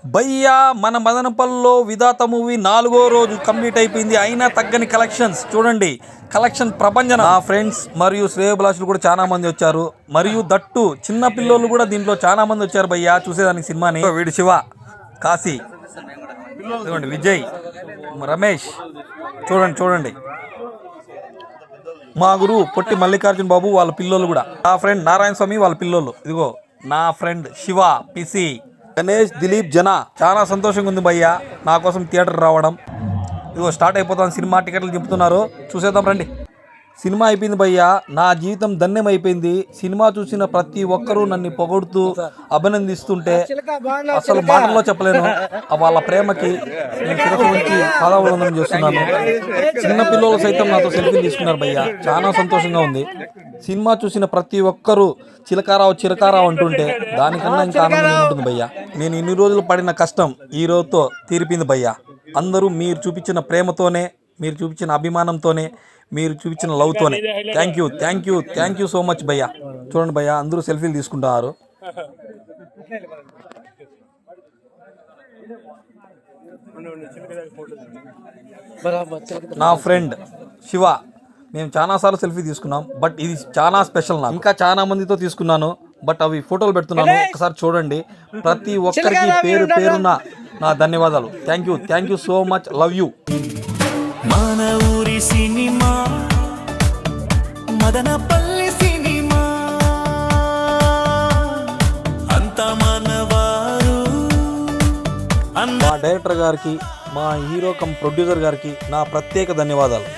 భయ్యా మన మదనపల్లిలో విధాత మూవీ 4వ రోజు కంప్లీట్ అయిపోయింది. అయినా తగ్గని కలెక్షన్స్ చూడండి. కలెక్షన్ ప్రపంచం. నా ఫ్రెండ్స్ మరియు శ్రేయోభిలాషులు కూడా చాలా మంది వచ్చారు. మరియు దట్టు చిన్న పిల్లోళ్ళు కూడా దీంట్లో చాలా మంది వచ్చారు భయ్యా చూసేదానికి సినిమాని. వీడు శివ, కాశీ, చూడండి విజయ్, రమేష్, చూడండి మా గురువు పొట్టి మల్లికార్జున బాబు వాళ్ళ పిల్లోళ్ళు కూడా. నా ఫ్రెండ్ నారాయణ స్వామి వాళ్ళ పిల్లోళ్ళు. ఇదిగో నా ఫ్రెండ్ శివ, పిసి, గణేష్, దిలీప్, జన. చాలా సంతోషంగా ఉంది భయ్యా నా కోసం థియేటర్ రావడం. ఇదిగో స్టార్ట్ అయిపోతాను సినిమా. టికెట్లు చెప్తున్నారు, చూసేద్దాం రండి. సినిమా అయిపోయింది భయ్యా, నా జీవితం ధన్యం అయిపోయింది. సినిమా చూసిన ప్రతి ఒక్కరూ నన్ను పొగుడుతూ అభినందిస్తుంటే అసలు మాటల్లో చెప్పలేను. వాళ్ళ ప్రేమకి నేను శిరస్సు ఉంచి పాదాభివందనం చేస్తున్నాను. చిన్న పిల్లలు సైతం నాతో సెల్ఫీ తీసుకున్నారు భయ్యా, చాలా సంతోషంగా ఉంది. సినిమా చూసిన ప్రతి ఒక్కరూ చిలకారావు అంటుంటే దానికన్నా ఇంకా ఆనందం ఉంటుంది భయ్యా. నేను ఇన్ని రోజులు పడిన కష్టం ఈ రోజుతో తీరిపోయింది భయ్యా. అందరూ మీరు చూపించిన ప్రేమతోనే, మీరు చూపించిన అభిమానంతోనే, మీరు చూపించిన లవ్తోనే. థ్యాంక్ యూ సో మచ్ భయ్యా. చూడండి భయ్యా, అందరూ సెల్ఫీలు తీసుకుంటారు. నా ఫ్రెండ్ శివ, మేము చాలాసార్లు సెల్ఫీ తీసుకున్నాం, బట్ ఇది చాలా స్పెషల్. నాకు ఇంకా చాలా మందితో తీసుకున్నాను, బట్ అవి ఫోటోలు పెడుతున్నాను, ఒకసారి చూడండి. ప్రతి ఒక్కరికి పేరు పేరున నా ధన్యవాదాలు. Thank you so much. Love you. మన ఊరి సినిమా మదనపల్లి సినిమా అంత మనవారు. మా డైరెక్టర్ గారికి, మా హీరో కమ్ ప్రొడ్యూసర్ గారికి నా ప్రత్యేక ధన్యవాదాలు.